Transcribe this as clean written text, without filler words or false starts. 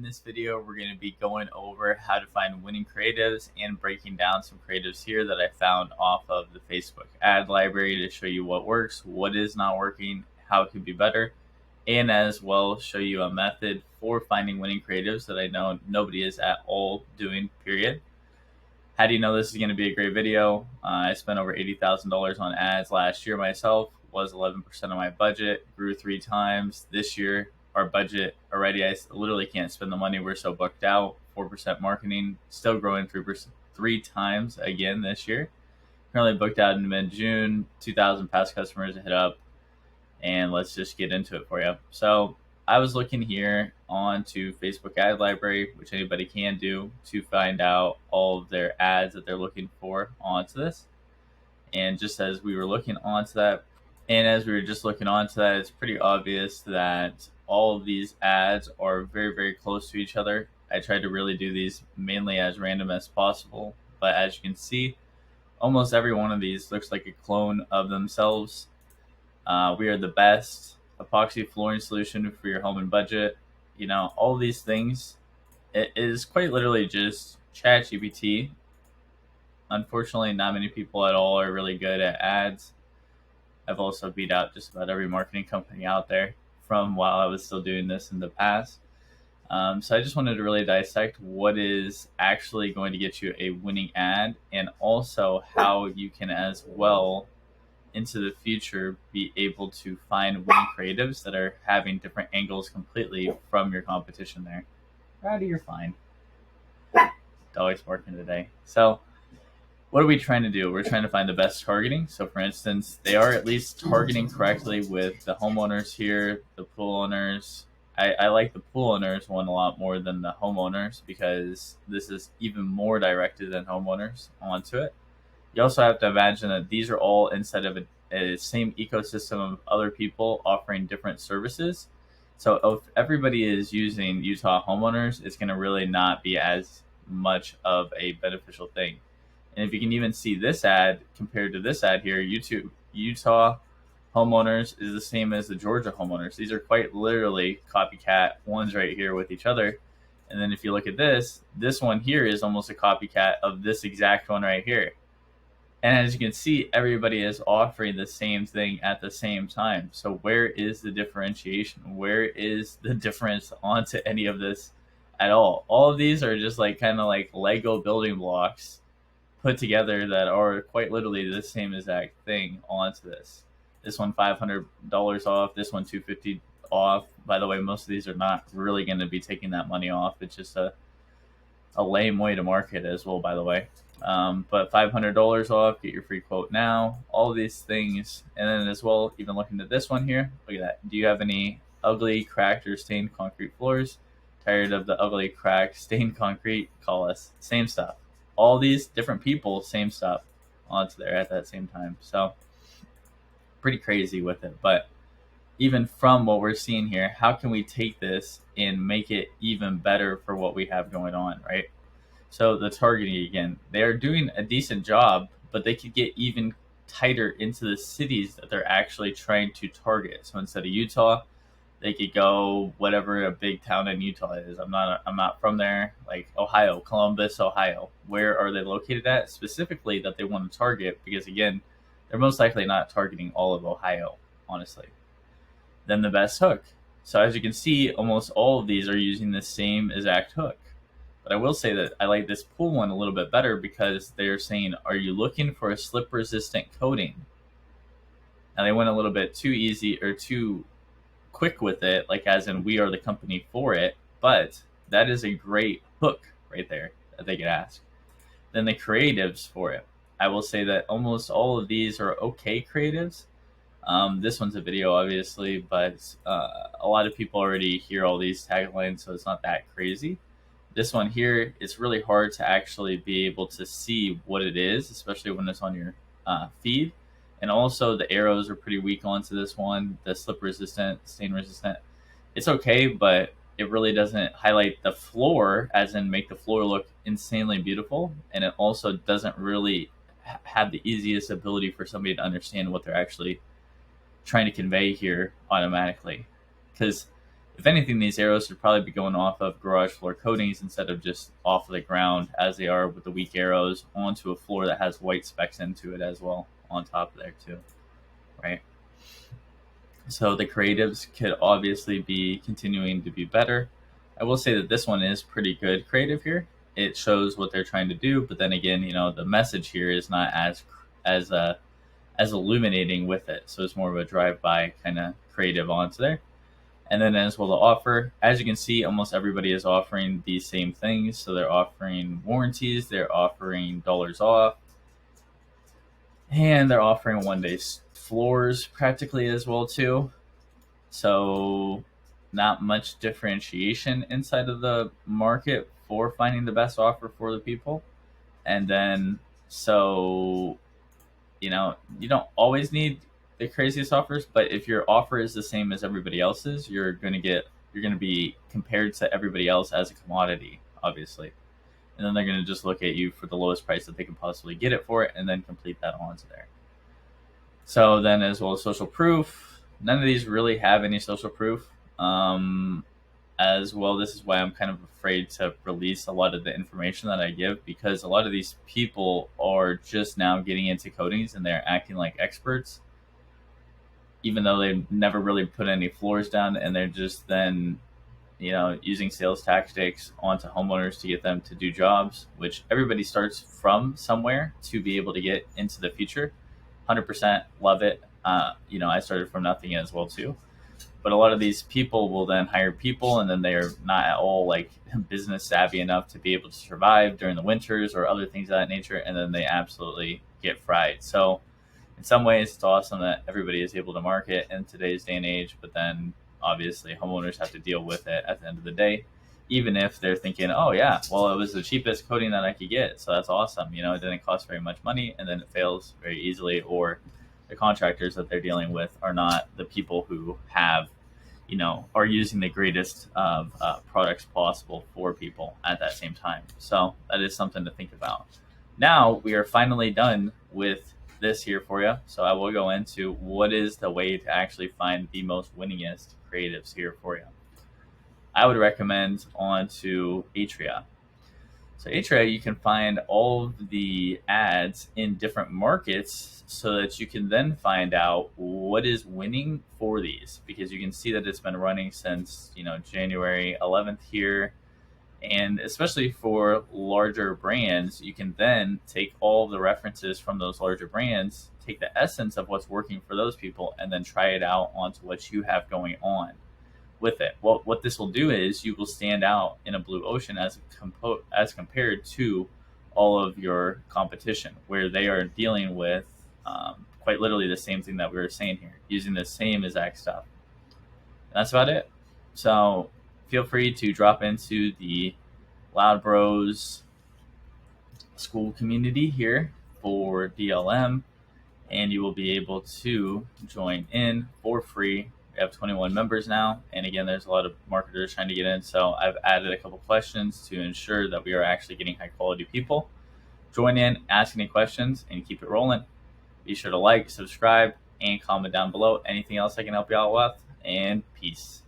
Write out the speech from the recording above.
this video, we're going to be going over how to find winning creatives and breaking down some creatives here that I found off of the Facebook ad library to show you what works, what is not working, how it could be better, and as well show you a method for finding winning creatives that I know nobody is at all doing, period. How do you know this is going to be a great video? I spent over $80,000 on ads last year myself, was 11% of my budget, grew 3 times. This year, our budget already, I literally can't spend the money. We're so booked out. 4% marketing, still growing 3 times again this year. Currently booked out in mid-June, 2,000 past customers to hit up, and let's just get into it for you. So I was looking here onto Facebook ad library, which anybody can do, to find out all of their ads that they're looking for onto this. And just as we were looking onto that, it's pretty obvious that all of these ads are very, very close to each other. I tried to really do these mainly as random as possible, but as you can see, almost every one of these looks like a clone of themselves. We are the best epoxy flooring solution for your home and budget. You know, all these things, it is quite literally just ChatGPT. Unfortunately, not many people at all are really good at ads. I've also beat out just about every marketing company out there from while I was still doing this in the past. So I just wanted to really dissect what is actually going to get you a winning ad, and also how you can as well into the future be able to find winning creatives that are having different angles completely from your competition there. Rowdy, you're fine. Dog's barking today. So what are we trying to do? We're trying to find the best targeting. So for instance, they are at least targeting correctly with the homeowners here, the pool owners. I like the pool owners one a lot more than the homeowners, because this is even more directed than homeowners onto it. You also have to imagine that these are all inside of a same ecosystem of other people offering different services. So if everybody is using Utah homeowners, it's going to really not be as much of a beneficial thing. And if you can even see this ad compared to this ad here, Utah homeowners is the same as the Georgia homeowners. These are quite literally copycat ones right here with each other. And then if you look at this one here is almost a copycat of this exact one right here. And as you can see, everybody is offering the same thing at the same time. So where is the differentiation? Where is the difference onto any of this at all? All of these are just like kind of like Lego building blocks put together that are quite literally the same exact thing onto this. This one $500 off, this one $250 off. By the way, most of these are not really going to be taking that money off. It's just a lame way to market as well, by the way. But $500 off, get your free quote now, all of these things. And then as well, even looking at this one here, look at that. Do you have any ugly, cracked, or stained concrete floors? Tired of the ugly, cracked, stained concrete? Call us. Same stuff. All these different people, same stuff onto there at that same time. So pretty crazy with it. But even from what we're seeing here, how can we take this and make it even better for what we have going on, right? So the targeting, again, they are doing a decent job, but they could get even tighter into the cities that they're actually trying to target. So instead of Utah, they could go whatever a big town in Utah is. I'm not from there, like Ohio, Columbus, Ohio. Where are they located at specifically that they want to target? Because again, they're most likely not targeting all of Ohio, honestly. Then the best hook. So as you can see, almost all of these are using the same exact hook. But I will say that I like this pool one a little bit better, because they're saying, are you looking for a slip resistant coating? And they went a little bit too easy or too quick with it, like as in we are the company for it. But that is a great hook right there that they could ask. Then the creatives for it. I will say that almost all of these are okay creatives. This one's a video, obviously, but a lot of people already hear all these taglines, so it's not that crazy. This one here, it's really hard to actually be able to see what it is, especially when it's on your feed. And also the arrows are pretty weak onto this one. The slip resistant, stain resistant, it's okay, but it really doesn't highlight the floor, as in make the floor look insanely beautiful. And it also doesn't really have the easiest ability for somebody to understand what they're actually trying to convey here automatically. Because If anything, these arrows should probably be going off of garage floor coatings instead of just off of the ground as they are with the weak arrows onto a floor that has white specks into it as well on top of there too, right? So the creatives could obviously be continuing to be better. I will say that this one is pretty good creative here. It shows what they're trying to do, but then again, the message here is not as as illuminating with it. So it's more of a drive-by kind of creative onto there. And then as well, the offer, as you can see, almost everybody is offering these same things. So they're offering warranties, they're offering dollars off, and they're offering 1 day floors practically as well too. So not much differentiation inside of the market for finding the best offer for the people. And then so you don't always need the craziest offers, but if your offer is the same as everybody else's, you're going to be compared to everybody else as a commodity, obviously. And then they're going to just look at you for the lowest price that they can possibly get it for it, and then complete that onto there. So then, as well as social proof, none of these really have any social proof. As well, this is why I'm kind of afraid to release a lot of the information that I give, because a lot of these people are just now getting into coatings and they're acting like experts, even though they've never really put any floors down, and they're just then using sales tactics onto homeowners to get them to do jobs, which everybody starts from somewhere to be able to get into the future. 100% love it. I started from nothing as well too. But a lot of these people will then hire people, and then they are not at all like business savvy enough to be able to survive during the winters or other things of that nature, and then they absolutely get fried. So in some ways, it's awesome that everybody is able to market in today's day and age, but then obviously homeowners have to deal with it at the end of the day, even if they're thinking, oh yeah, well, it was the cheapest coating that I could get, so that's awesome. It didn't cost very much money, and then it fails very easily, or the contractors that they're dealing with are not the people who are using the greatest of products possible for people at that same time. So that is something to think about. Now we are finally done with this here for you. So I will go into what is the way to actually find the most winningest creatives here for you. I would recommend onto Atria. So Atria, you can find all of the ads in different markets so that you can then find out what is winning for these, because you can see that it's been running since January 11th here. And especially for larger brands, you can then take all of the references from those larger brands, take the essence of what's working for those people, and then try it out onto what you have going on with it. Well, what this will do is you will stand out in a blue ocean as compared to all of your competition, where they are dealing with quite literally the same thing that we were saying here, using the same exact stuff. And that's about it. So feel free to drop into the Loud Bros school community here for DLM, and you will be able to join in for free. We have 21 members now, and again, there's a lot of marketers trying to get in, so I've added a couple questions to ensure that we are actually getting high quality people. Join in, ask any questions, and keep it rolling. Be sure to like, subscribe, and comment down below anything else I can help you out with, and peace.